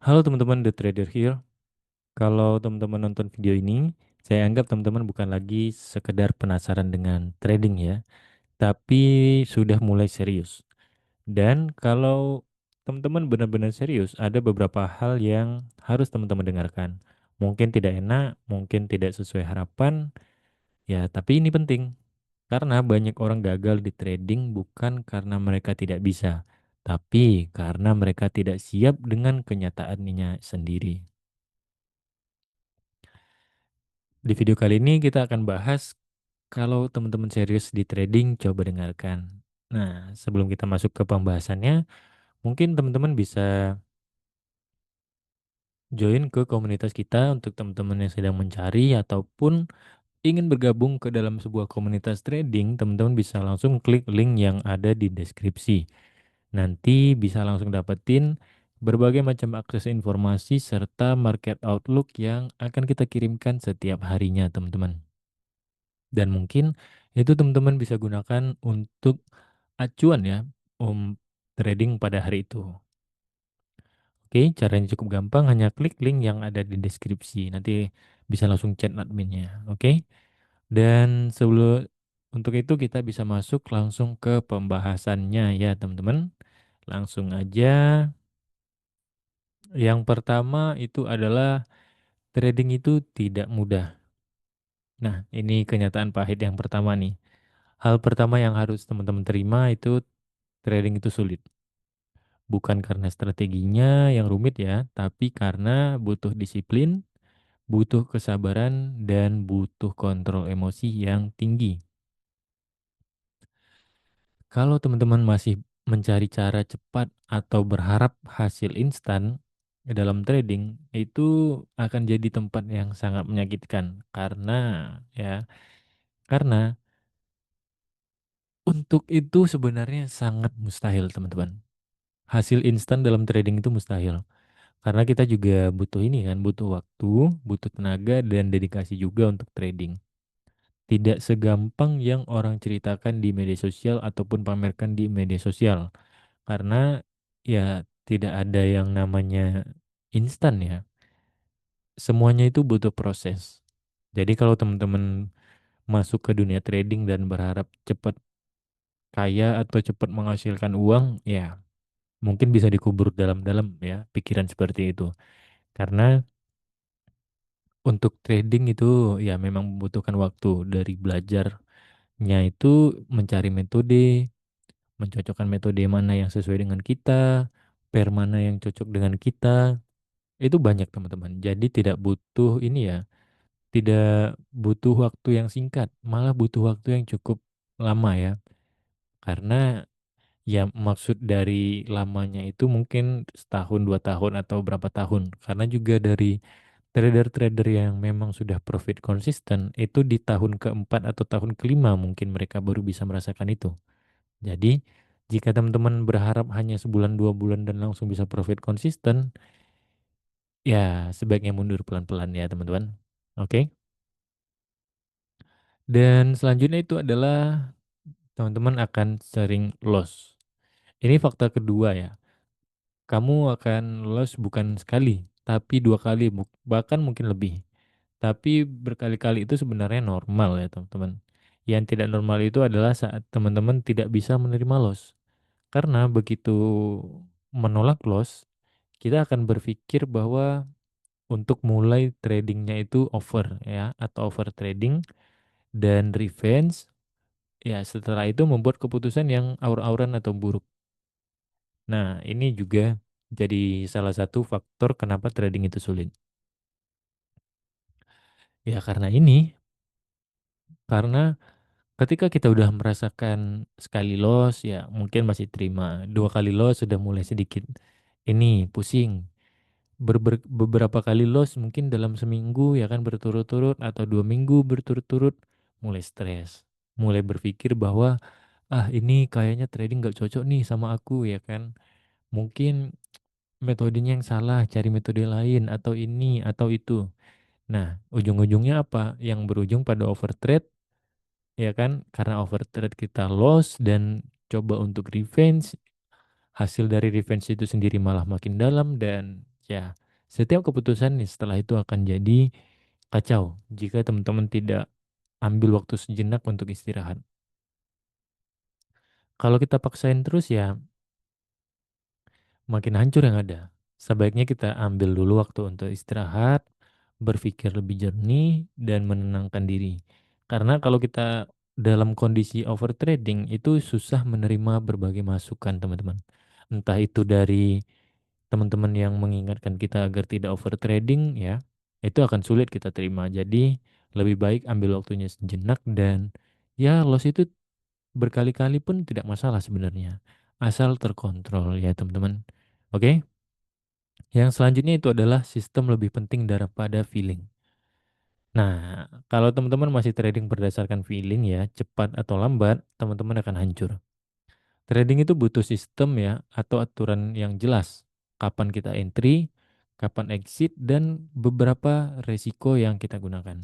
Halo teman-teman, The Trader here. Kalau teman-teman nonton video ini, saya anggap teman-teman bukan lagi sekedar penasaran dengan trading ya, tapi sudah mulai serius. Dan kalau teman-teman benar-benar serius, ada beberapa hal yang harus teman-teman dengarkan. Mungkin tidak enak, mungkin tidak sesuai harapan, ya tapi ini penting. Karena banyak orang gagal di trading bukan karena mereka tidak bisa, tapi karena mereka tidak siap dengan kenyataannya sendiri. Di video kali ini kita akan bahas kalau teman-teman serius di trading, coba dengarkan. Nah, sebelum kita masuk ke pembahasannya, mungkin teman-teman bisa join ke komunitas kita untuk teman-teman yang sedang mencari ataupun ingin bergabung ke dalam sebuah komunitas trading, teman-teman bisa langsung klik link yang ada di deskripsi. Nanti bisa langsung dapetin berbagai macam akses informasi serta market outlook yang akan kita kirimkan setiap harinya, teman-teman. Dan mungkin itu teman-teman bisa gunakan untuk acuan ya, trading pada hari itu. Oke, caranya cukup gampang, hanya klik link yang ada di deskripsi. Nanti bisa langsung chat adminnya. Oke, dan sebelum untuk itu kita bisa masuk langsung ke pembahasannya ya teman-teman. Langsung aja. Yang pertama itu adalah trading itu tidak mudah. Nah, ini kenyataan pahit yang pertama nih. Hal pertama yang harus teman-teman terima itu trading itu sulit. Bukan karena strateginya yang rumit ya, tapi karena butuh disiplin, butuh kesabaran, dan butuh kontrol emosi yang tinggi. Kalau teman-teman masih mencari cara cepat atau berharap hasil instan dalam trading, itu akan jadi tempat yang sangat menyakitkan. Ya, karena untuk itu sebenarnya sangat mustahil, teman-teman. Hasil instan dalam trading itu mustahil. Karena kita juga butuh ini kan, butuh waktu, butuh tenaga dan dedikasi juga untuk trading. Tidak segampang yang orang ceritakan di media sosial ataupun pamerkan di media sosial. Karena ya tidak ada yang namanya instan ya. Semuanya itu butuh proses. Jadi kalau teman-teman masuk ke dunia trading dan berharap cepat kaya atau cepat menghasilkan uang, ya mungkin bisa dikubur dalam-dalam ya pikiran seperti itu. Karena untuk trading itu ya memang membutuhkan waktu dari belajarnya itu mencari metode, mencocokkan metode mana yang sesuai dengan kita, pair mana yang cocok dengan kita. Itu banyak teman-teman. Jadi tidak butuh ini ya, tidak butuh waktu yang singkat, malah butuh waktu yang cukup lama ya. Karena ya maksud dari lamanya itu mungkin setahun, 2 tahun atau berapa tahun. Karena juga dari trader-trader yang memang sudah profit konsisten itu di tahun keempat atau tahun kelima mungkin mereka baru bisa merasakan itu. Jadi jika teman-teman berharap hanya sebulan 2 bulan dan langsung bisa profit konsisten, ya sebaiknya mundur pelan-pelan ya teman-teman. Oke. Dan selanjutnya itu adalah teman-teman akan sering loss. Ini fakta kedua ya. Kamu akan loss bukan sekali, tapi 2 kali, bahkan mungkin lebih. Tapi berkali-kali itu sebenarnya normal ya teman-teman. Yang tidak normal itu adalah saat teman-teman tidak bisa menerima loss. Karena begitu menolak loss, kita akan berpikir bahwa untuk mulai tradingnya itu over ya, atau over trading dan revenge. Ya setelah itu membuat keputusan yang aur-auran atau buruk. Nah ini juga jadi salah satu faktor kenapa trading itu sulit. Ya karena ketika kita udah merasakan sekali loss ya mungkin masih terima. 2 kali loss sudah mulai sedikit ini pusing. Beberapa kali loss mungkin dalam seminggu ya kan berturut-turut atau 2 minggu berturut-turut mulai stres. Mulai berpikir bahwa ini kayaknya trading gak cocok nih sama aku ya kan. Mungkin metodenya yang salah, cari metode lain atau ini atau itu. Nah ujung-ujungnya apa? Yang berujung pada overtrade ya kan, karena overtrade kita loss dan coba untuk revenge, hasil dari revenge itu sendiri malah makin dalam dan Ya, setiap keputusan nih setelah itu akan jadi kacau jika teman-teman tidak ambil waktu sejenak untuk istirahat. Kalau kita paksain terus ya makin hancur yang ada. Sebaiknya kita ambil dulu waktu untuk istirahat, berpikir lebih jernih, dan menenangkan diri. Karena kalau kita dalam kondisi overtrading itu susah menerima berbagai masukan teman-teman. Entah itu dari teman-teman yang mengingatkan kita agar tidak overtrading ya, itu akan sulit kita terima. Jadi lebih baik ambil waktunya sejenak dan ya loss itu berkali-kali pun tidak masalah sebenarnya. Asal terkontrol ya teman-teman. Oke, yang selanjutnya itu adalah sistem lebih penting daripada feeling. Nah, kalau teman-teman masih trading berdasarkan feeling ya, cepat atau lambat, teman-teman akan hancur. Trading itu butuh sistem ya, atau aturan yang jelas. Kapan kita entry, kapan exit, dan beberapa resiko yang kita gunakan.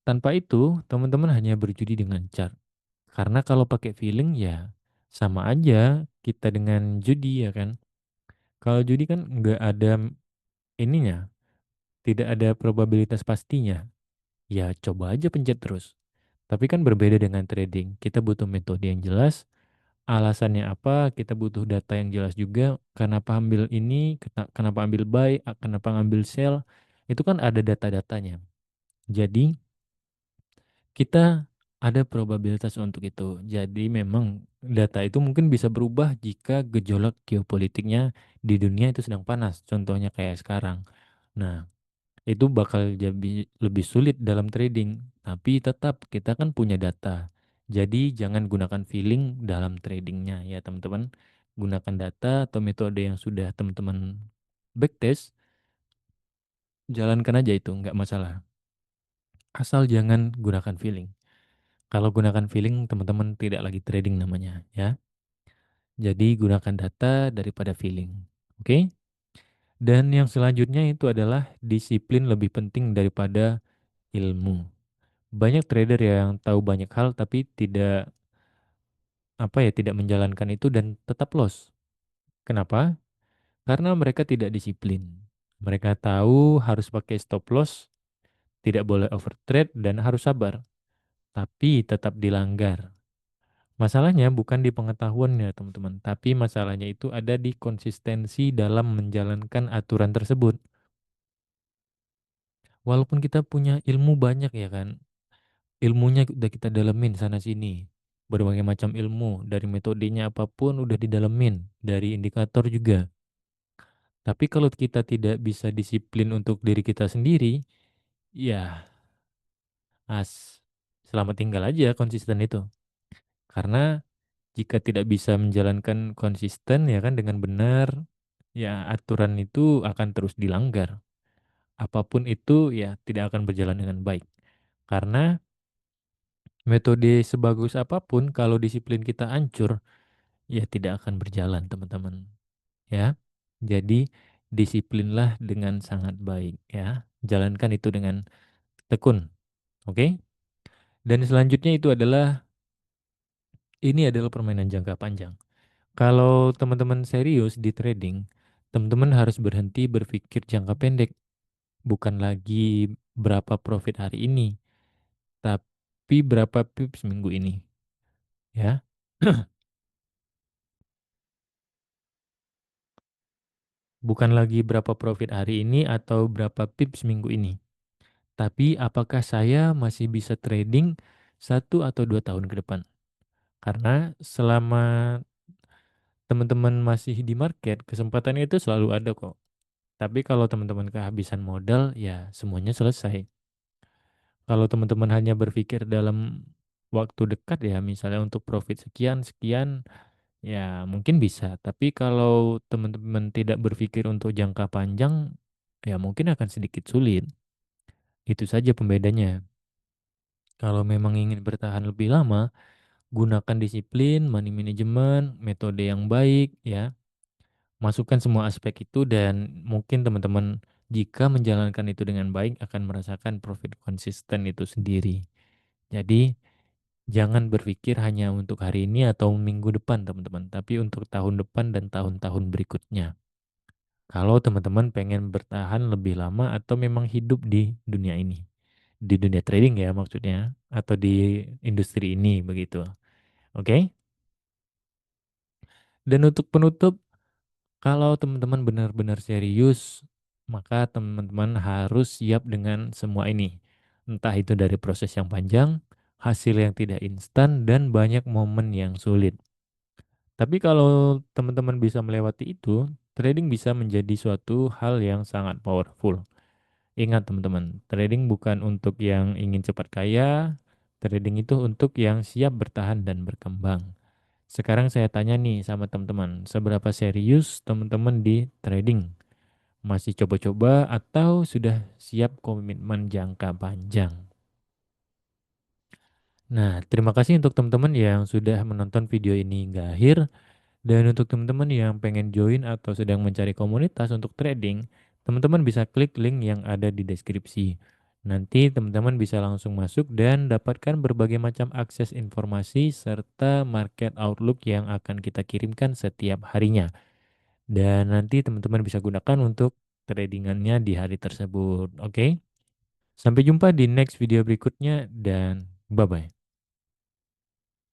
Tanpa itu, teman-teman hanya berjudi dengan chart. Karena kalau pakai feeling ya, sama aja kita dengan judi ya kan. Kalau judi kan nggak ada ininya, tidak ada probabilitas pastinya. Ya coba aja pencet terus. Tapi kan berbeda dengan trading. Kita butuh metode yang jelas, alasannya apa, kita butuh data yang jelas juga. Kenapa ambil ini, kenapa ambil buy, kenapa ngambil sell. Itu kan ada data-datanya. Jadi kita ada probabilitas untuk itu. Jadi memang data itu mungkin bisa berubah jika gejolak geopolitiknya di dunia itu sedang panas. Contohnya kayak sekarang. Nah, itu bakal jadi lebih sulit dalam trading. Tapi tetap kita kan punya data. Jadi jangan gunakan feeling dalam tradingnya ya teman-teman. Gunakan data atau metode yang sudah teman-teman backtest. Jalankan aja itu, nggak masalah. Asal jangan gunakan feeling. Kalau gunakan feeling, teman-teman tidak lagi trading namanya ya. Jadi gunakan data daripada feeling. Oke? Dan yang selanjutnya itu adalah disiplin lebih penting daripada ilmu. Banyak trader yang tahu banyak hal tapi tidak menjalankan itu dan tetap loss. Kenapa? Karena mereka tidak disiplin. Mereka tahu harus pakai stop loss, tidak boleh overtrade dan harus sabar, tapi tetap dilanggar. Masalahnya bukan di pengetahuannya, teman-teman, tapi masalahnya itu ada di konsistensi dalam menjalankan aturan tersebut. Walaupun kita punya ilmu banyak ya kan, ilmunya udah kita dalemin sana sini. Berbagai macam ilmu, dari metodenya apapun udah didalemin, dari indikator juga. Tapi kalau kita tidak bisa disiplin untuk diri kita sendiri, ya as selamat tinggal aja konsisten itu. Karena jika tidak bisa menjalankan konsisten ya kan dengan benar, ya aturan itu akan terus dilanggar. Apapun itu ya tidak akan berjalan dengan baik. Karena metode sebagus apapun kalau disiplin kita hancur, ya tidak akan berjalan teman-teman. Ya. Jadi disiplinlah dengan sangat baik ya. Jalankan itu dengan tekun. Oke? Dan selanjutnya itu adalah ini adalah permainan jangka panjang. Kalau teman-teman serius di trading, teman-teman harus berhenti berpikir jangka pendek, bukan lagi berapa profit hari ini, tapi berapa pips minggu ini, ya. Bukan lagi berapa profit hari ini atau berapa pips minggu ini, tapi apakah saya masih bisa trading 1 atau 2 tahun ke depan? Karena selama teman-teman masih di market, kesempatan itu selalu ada kok. Tapi kalau teman-teman kehabisan modal, ya semuanya selesai. Kalau teman-teman hanya berpikir dalam waktu dekat ya, misalnya untuk profit sekian, sekian, ya mungkin bisa. Tapi kalau teman-teman tidak berpikir untuk jangka panjang, ya mungkin akan sedikit sulit. Itu saja pembedanya. Kalau memang ingin bertahan lebih lama, gunakan disiplin, money management, metode yang baik, ya. Masukkan semua aspek itu dan mungkin teman-teman jika menjalankan itu dengan baik akan merasakan profit konsisten itu sendiri. Jadi jangan berpikir hanya untuk hari ini atau minggu depan teman-teman, tapi untuk tahun depan dan tahun-tahun berikutnya. Kalau teman-teman pengen bertahan lebih lama atau memang hidup di dunia ini. Di dunia trading ya maksudnya. Atau di industri ini begitu. Oke? Dan untuk penutup, kalau teman-teman benar-benar serius, maka teman-teman harus siap dengan semua ini. Entah itu dari proses yang panjang, hasil yang tidak instan, dan banyak momen yang sulit. Tapi kalau teman-teman bisa melewati itu, trading bisa menjadi suatu hal yang sangat powerful. Ingat teman-teman, trading bukan untuk yang ingin cepat kaya, trading itu untuk yang siap bertahan dan berkembang. Sekarang saya tanya nih sama teman-teman, seberapa serius teman-teman di trading? Masih coba-coba atau sudah siap komitmen jangka panjang? Nah, terima kasih untuk teman-teman yang sudah menonton video ini hingga akhir. Dan untuk teman-teman yang pengen join atau sedang mencari komunitas untuk trading, teman-teman bisa klik link yang ada di deskripsi. Nanti teman-teman bisa langsung masuk dan dapatkan berbagai macam akses informasi serta market outlook yang akan kita kirimkan setiap harinya. Dan nanti teman-teman bisa gunakan untuk tradingannya di hari tersebut. Oke? Sampai jumpa di next video berikutnya dan bye-bye.